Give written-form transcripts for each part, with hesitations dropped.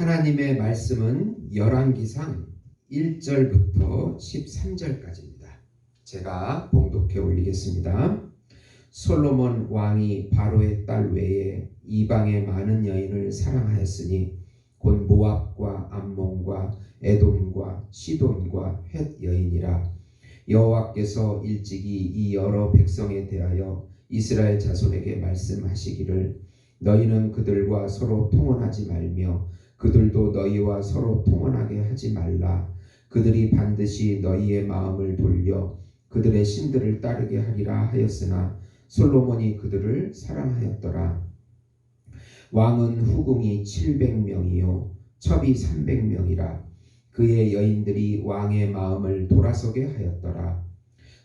하나님의 말씀은 열왕기상 1절부터 13절까지입니다. 제가 봉독해 올리겠습니다. 솔로몬 왕이 바로의 딸 외에 이방의 많은 여인을 사랑하였으니 곧 모압과 암몬과 에돔과 시돈과 헷 여인이라. 여호와께서 일찍이 이 여러 백성에 대하여 이스라엘 자손에게 말씀하시기를 너희는 그들과 서로 통혼하지 말며 그들도 너희와 서로 통혼하게 하지 말라. 그들이 반드시 너희의 마음을 돌려 그들의 신들을 따르게 하리라 하였으나 솔로몬이 그들을 사랑하였더라. 왕은 후궁이 700명이요 첩이 300명이라. 그의 여인들이 왕의 마음을 돌아서게 하였더라.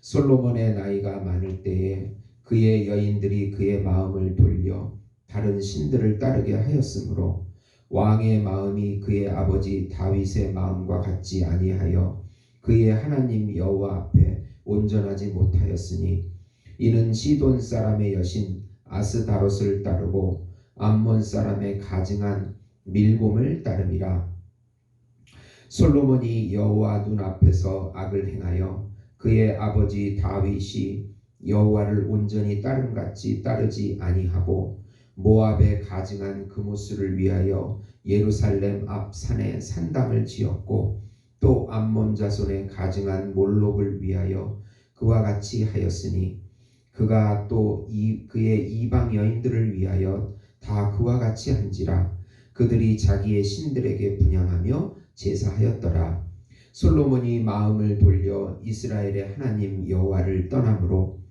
솔로몬의 나이가 많을 때에 그의 여인들이 그의 마음을 돌려 다른 신들을 따르게 하였으므로 왕의 마음이 그의 아버지 다윗의 마음과 같지 아니하여 그의 하나님 여호와 앞에 온전하지 못하였으니 이는 시돈 사람의 여신 아스다롯을 따르고 암몬 사람의 가증한 밀곰을 따름이라. 솔로몬이 여호와 눈앞에서 악을 행하여 그의 아버지 다윗이 여호와를 온전히 따름같이 따르지 아니하고 모압에 가증한 그모스를 위하여 예루살렘 앞 산에 산당을 지었고 또 암몬 자손의 가증한 몰록을 위하여 그와 같이 하였으니 그가 또 그의 이방 여인들을 위하여 다 그와 같이 한지라. 그들이 자기의 신들에게 분향하며 제사하였더라. 솔로몬이 마음을 돌려 이스라엘의 하나님 여호와를 떠나므로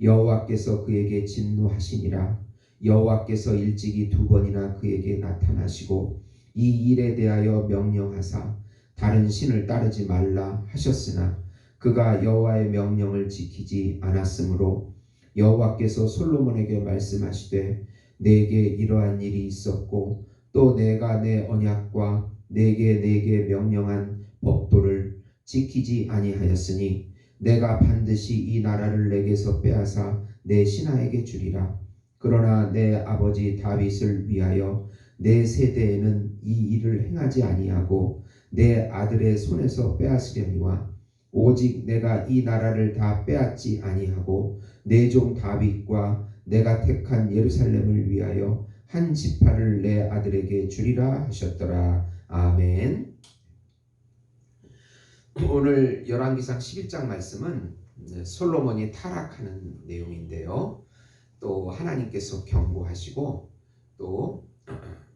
여호와께서 그에게 진노하시니라. 여호와께서 일찍이 2번이나 그에게 나타나시고 이 일에 대하여 명령하사 다른 신을 따르지 말라 하셨으나 그가 여호와의 명령을 지키지 않았으므로 여호와께서 솔로몬에게 말씀하시되 내게 이러한 일이 있었고 또 내가 내 언약과 내게 명령한 법도를 지키지 아니하였으니 내가 반드시 이 나라를 내게서 빼앗아 내 신하에게 주리라. 그러나 내 아버지 다윗을 위하여 내 세대에는 이 일을 행하지 아니하고 내 아들의 손에서 빼앗으려니와 오직 내가 이 나라를 다 빼앗지 아니하고 내 종 다윗과 내가 택한 예루살렘을 위하여 한 지파를 내 아들에게 주리라 하셨더라. 아멘. 오늘 열왕기상 11장 말씀은 솔로몬이 타락하는 내용인데요. 또 하나님께서 경고하시고 또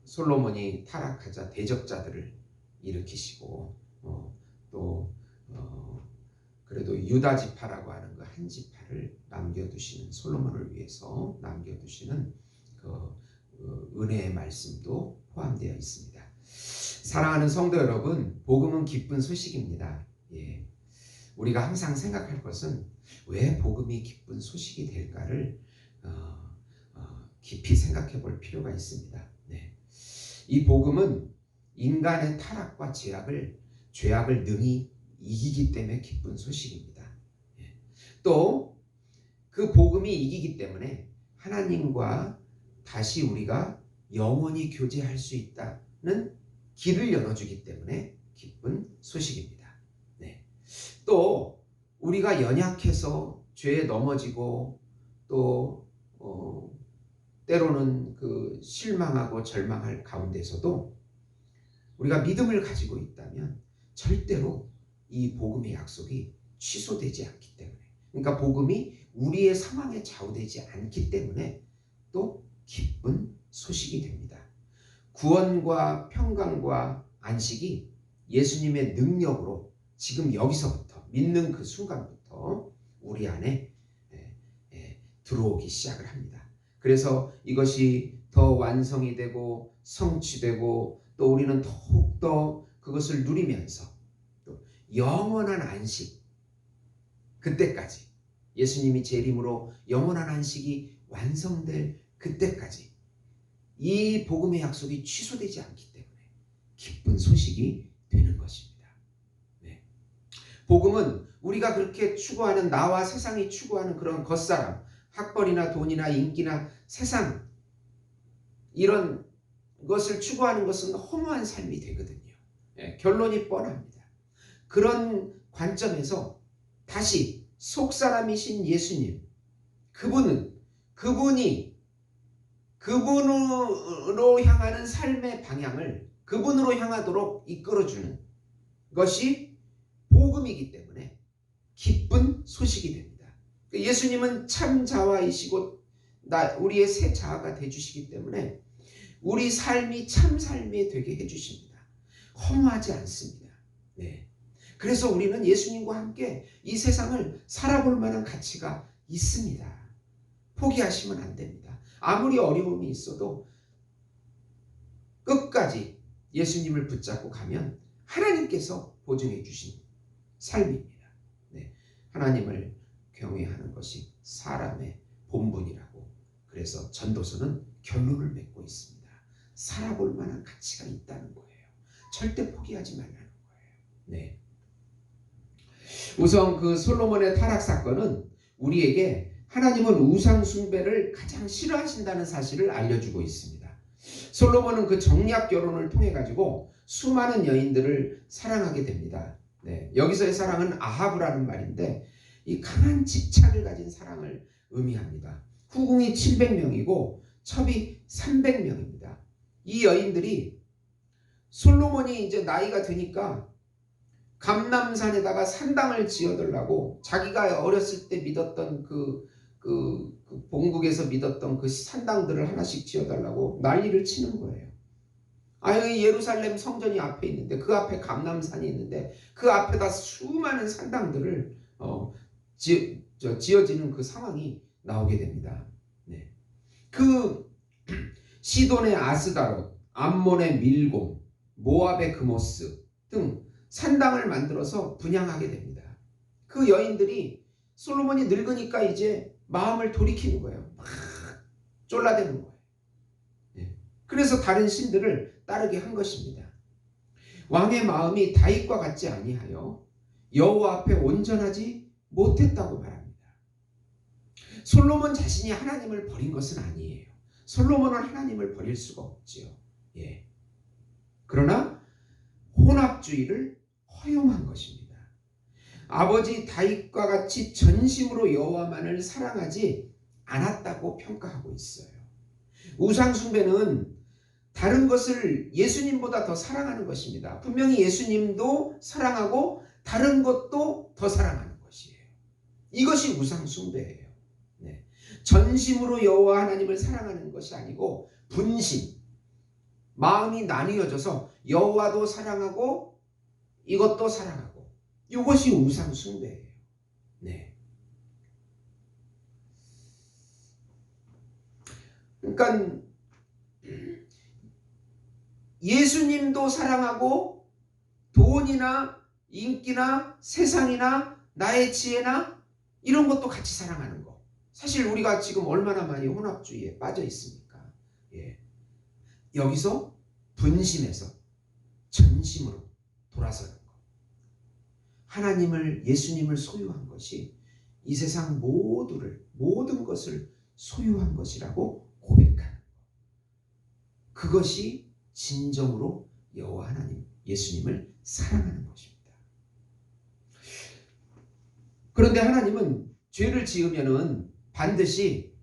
솔로몬이 타락하자 대적자들을 일으키시고 그래도 유다 지파라고 하는 그 한 지파를 남겨두시는 솔로몬을 위해서 남겨두시는 은혜의 말씀도 포함되어 있습니다. 사랑하는 성도 여러분, 복음은 기쁜 소식입니다. 우리가 항상 생각할 것은 왜 복음이 기쁜 소식이 될까를 깊이 생각해 볼 필요가 있습니다. 이 복음은 인간의 타락과 죄악을 능히 이기기 때문에 기쁜 소식입니다. 또 그 복음이 이기기 때문에 하나님과 다시 우리가 영원히 교제할 수 있다는 길을 열어주기 때문에 기쁜 소식입니다. 또 우리가 연약해서 죄에 넘어지고 또 때로는 그 실망하고 절망할 가운데서도 우리가 믿음을 가지고 있다면 절대로 이 복음의 약속이 취소되지 않기 때문에, 그러니까 복음이 우리의 상황에 좌우되지 않기 때문에 또 기쁜 소식이 됩니다. 구원과 평강과 안식이 예수님의 능력으로 지금 여기서부터 믿는 그 순간부터 우리 안에 들어오기 시작을 합니다. 그래서 이것이 더 완성이 되고 성취되고 또 우리는 더욱더 그것을 누리면서 또 영원한 안식, 그때까지 예수님이 재림으로 영원한 안식이 완성될 그때까지 이 복음의 약속이 취소되지 않기 때문에 기쁜 소식이 되는 것입니다. 복음은 우리가 그렇게 추구하는, 나와 세상이 추구하는 그런 겉사람, 학벌이나 돈이나 인기나 세상, 이런 것을 추구하는 것은 허무한 삶이 되거든요. 결론이 뻔합니다. 그런 관점에서 다시 속사람이신 예수님, 그분이 그분으로 향하는 삶의 방향을 그분으로 향하도록 이끌어주는 것이 복음이기 때문에 기쁜 소식이 됩니다. 예수님은 참 자아이시고 우리의 새 자아가 되주시기 때문에 우리 삶이 참 삶이 되게 해주십니다. 허무하지 않습니다. 네. 그래서 우리는 예수님과 함께 이 세상을 살아볼 만한 가치가 있습니다. 포기하시면 안 됩니다. 아무리 어려움이 있어도 끝까지 예수님을 붙잡고 가면 하나님께서 보증해 주신 삶입니다. 네. 하나님을 경외하는 것이 사람의 본분이라고. 그래서 전도서는 결론을 맺고 있습니다. 살아볼 만한 가치가 있다는 거예요. 절대 포기하지 말라는 거예요. 네. 우선 그 솔로몬의 타락 사건은 우리에게 하나님은 우상 숭배를 가장 싫어하신다는 사실을 알려주고 있습니다. 솔로몬은 그 정략 결혼을 통해 가지고 수많은 여인들을 사랑하게 됩니다. 네, 여기서의 사랑은 아하브라는 말인데 이 강한 집착을 가진 사랑을 의미합니다. 후궁이 700명이고 첩이 300명입니다. 이 여인들이 솔로몬이 이제 나이가 드니까 감람산에다가 산당을 지어달라고 자기가 어렸을 때 믿었던 그 본국에서 믿었던 그 산당들을 하나씩 지어달라고 난리를 치는 거예요. 여기 예루살렘 성전이 앞에 있는데 그 앞에 감람산이 있는데 그 앞에다 수많은 산당들을 지어지는 그 상황이 나오게 됩니다. 네. 그 시돈의 아스다롯, 암몬의 밀곰, 모압의 그모스 등 산당을 만들어서 분향하게 됩니다. 그 여인들이 솔로몬이 늙으니까 이제 마음을 돌이키는 거예요. 막 쫄라대는 거예요. 그래서 다른 신들을 따르게 한 것입니다. 왕의 마음이 다윗과 같지 아니하여 여호와 앞에 온전하지 못했다고 말합니다. 솔로몬 자신이 하나님을 버린 것은 아니에요. 솔로몬은 하나님을 버릴 수가 없지요. 그러나 혼합주의를 허용한 것입니다. 아버지 다윗과 같이 전심으로 여호와만을 사랑하지 않았다고 평가하고 있어요. 우상 숭배는 다른 것을 예수님보다 더 사랑하는 것입니다. 분명히 예수님도 사랑하고 다른 것도 더 사랑하는 것이에요. 이것이 우상 숭배예요. 네. 전심으로 여호와 하나님을 사랑하는 것이 아니고 분심, 마음이 나뉘어져서 여호와도 사랑하고 이것도 사랑하고 이것이 우상 숭배예요. 네. 그러니까 예수님도 사랑하고 돈이나 인기나 세상이나 나의 지혜나 이런 것도 같이 사랑하는 거. 사실 우리가 지금 얼마나 많이 혼합주의에 빠져 있습니까? 여기서 분심에서 전심으로 돌아서는 것. 하나님을 예수님을 소유한 것이 이 세상 모든 것을 소유한 것이라고 고백하는 것. 그것이 진정으로 여호와 하나님 예수님을 사랑하는 것입니다. 그런데 하나님은 죄를 지으면은 반드시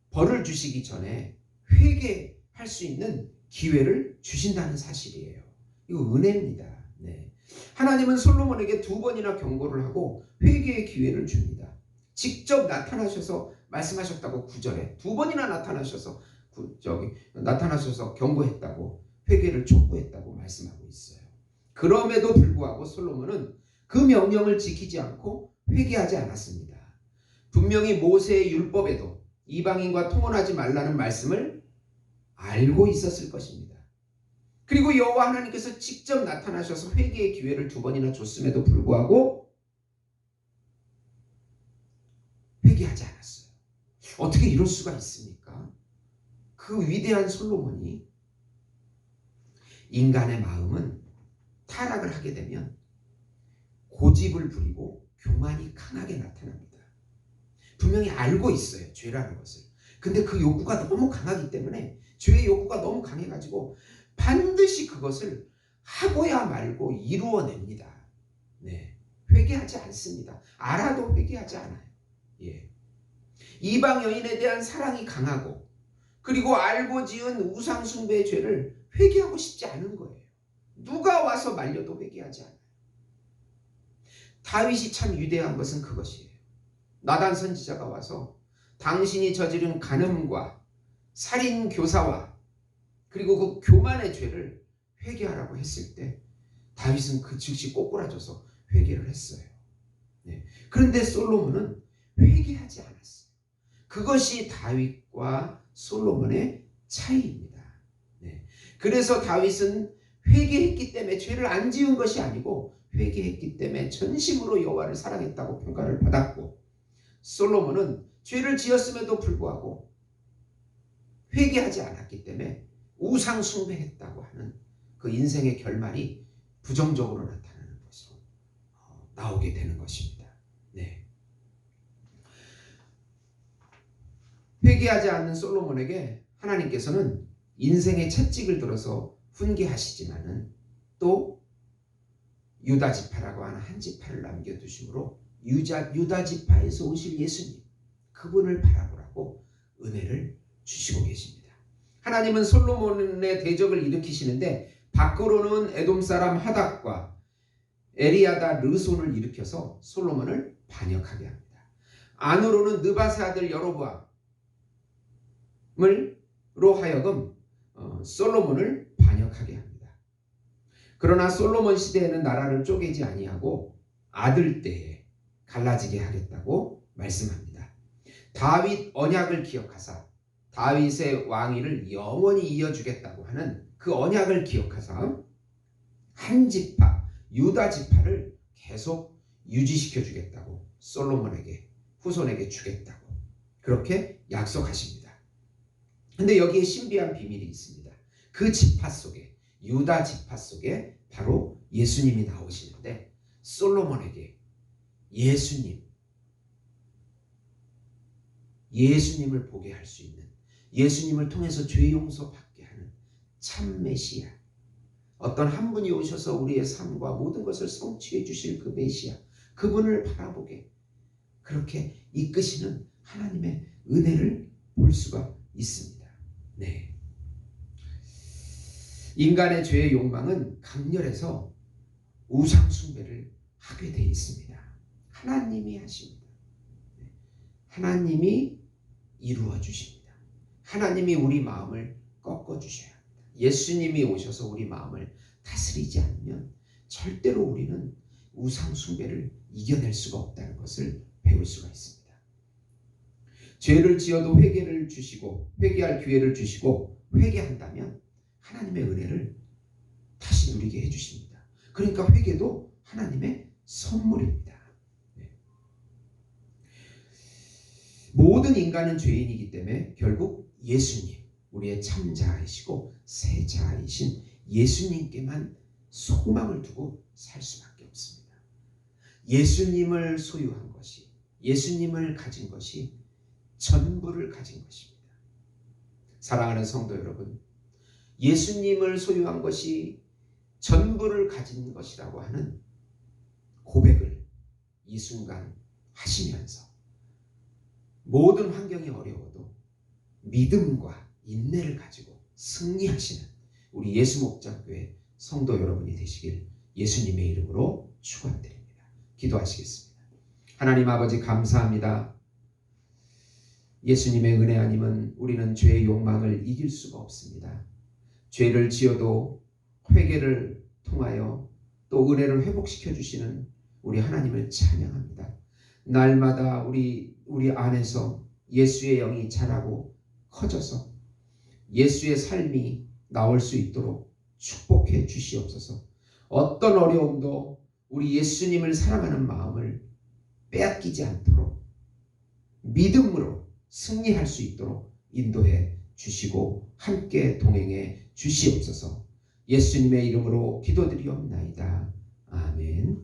벌을 주시기 전에 회개할 수 있는 기회를 주신다는 사실이에요. 이거 은혜입니다. 네. 하나님은 솔로몬에게 2번이나 경고를 하고 회개의 기회를 줍니다. 직접 나타나셔서 말씀하셨다고 9절에 2번이나 나타나셔서 경고했다고 회개를 촉구했다고 말씀하고 있어요. 그럼에도 불구하고 솔로몬은 그 명령을 지키지 않고 회개하지 않았습니다. 분명히 모세의 율법에도 이방인과 통혼하지 말라는 말씀을 알고 있었을 것입니다. 그리고 여호와 하나님께서 직접 나타나셔서 회개의 기회를 2번이나 줬음에도 불구하고 회개하지 않았어요. 어떻게 이럴 수가 있습니까? 그 위대한 솔로몬이 인간의 마음은 타락을 하게 되면 고집을 부리고 교만이 강하게 나타납니다. 분명히 알고 있어요. 죄라는 것을. 근데 그 욕구가 너무 강하기 때문에, 죄의 욕구가 너무 강해가지고 반드시 그것을 하고야 말고 이루어냅니다. 네, 회개하지 않습니다. 알아도 회개하지 않아요. 예. 이방 여인에 대한 사랑이 강하고, 그리고 알고 지은 우상 숭배의 죄를 회개하고 싶지 않은 거예요. 누가 와서 말려도 회개하지 않아요. 다윗이 참 위대한 것은 그것이에요. 나단 선지자가 와서 당신이 저지른 간음과 살인 교사와 그리고 그 교만의 죄를 회개하라고 했을 때 다윗은 그 즉시 꼬꾸라져서 회개를 했어요. 네. 그런데 솔로몬은 회개하지 않았어요. 그것이 다윗과 솔로몬의 차이입니다. 네. 그래서 다윗은 회개했기 때문에 죄를 안 지은 것이 아니고 회개했기 때문에 전심으로 여호와를 사랑했다고 평가를 받았고, 솔로몬은 죄를 지었음에도 불구하고 회개하지 않았기 때문에 우상 숭배했다고 하는 그 인생의 결말이 부정적으로 나타나는 것으로 나오게 되는 것입니다. 네. 회개하지 않는 솔로몬에게 하나님께서는 인생의 채찍을 들어서 훈계하시지만은 또 유다 지파라고 하는 한 지파를 남겨두심으로 유다 지파에서 오실 예수님, 그분을 바라보라고 은혜를 주시고 계십니다. 하나님은 솔로몬의 대적을 일으키시는데 밖으로는 에돔 사람 하닥과 에리아다 르손을 일으켜서 솔로몬을 반역하게 합니다. 안으로는 느바세 아들 여로보암으로 하여금 솔로몬을 반역하게 합니다. 그러나 솔로몬 시대에는 나라를 쪼개지 아니하고 아들 때에 갈라지게 하겠다고 말씀합니다. 다윗 언약을 기억하사 다윗의 왕위를 영원히 이어주겠다고 하는 그 언약을 기억하사 한 지파, 유다 지파를 계속 유지시켜 주겠다고 솔로몬에게, 후손에게 주겠다고 그렇게 약속하십니다. 근데 여기에 신비한 비밀이 있습니다. 그 지파 속에, 유다 지파 속에 바로 예수님이 나오시는데, 솔로몬에게 예수님을 보게 할 수 있는, 예수님을 통해서 죄 용서받게 하는 참 메시아, 어떤 한 분이 오셔서 우리의 삶과 모든 것을 성취해 주실 그 메시아, 그분을 바라보게 그렇게 이끄시는 하나님의 은혜를 볼 수가 있습니다. 네. 인간의 죄의 욕망은 강렬해서 우상 숭배를 하게 돼 있습니다. 하나님이 하십니다. 하나님이 이루어 주십니다. 하나님이 우리 마음을 꺾어 주셔야 합니다. 예수님이 오셔서 우리 마음을 다스리지 않으면 절대로 우리는 우상 숭배를 이겨낼 수가 없다는 것을 배울 수가 있습니다. 죄를 지어도 회개를 주시고, 회개할 기회를 주시고, 회개한다면 하나님의 은혜를 다시 누리게 해주십니다. 그러니까 회개도 하나님의 선물입니다. 네. 모든 인간은 죄인이기 때문에 결국 예수님, 우리의 참자이시고 세자이신 예수님께만 소망을 두고 살 수밖에 없습니다. 예수님을 소유한 것이, 예수님을 가진 것이 전부를 가진 것입니다. 사랑하는 성도 여러분, 예수님을 소유한 것이 전부를 가진 것이라고 하는 고백을 이 순간 하시면서 모든 환경이 어려워도 믿음과 인내를 가지고 승리하시는 우리 예수목장교회 성도 여러분이 되시길 예수님의 이름으로 축원드립니다. 기도하시겠습니다. 하나님 아버지, 감사합니다. 예수님의 은혜 아니면 우리는 죄의 욕망을 이길 수가 없습니다. 죄를 지어도 회개를 통하여 또 은혜를 회복시켜 주시는 우리 하나님을 찬양합니다. 날마다 우리 안에서 예수의 영이 자라고 커져서 예수의 삶이 나올 수 있도록 축복해 주시옵소서. 어떤 어려움도 우리 예수님을 사랑하는 마음을 빼앗기지 않도록 믿음으로 승리할 수 있도록 인도해 주시고 함께 동행해 주시옵소서. 예수님의 이름으로 기도드리옵나이다. 아멘.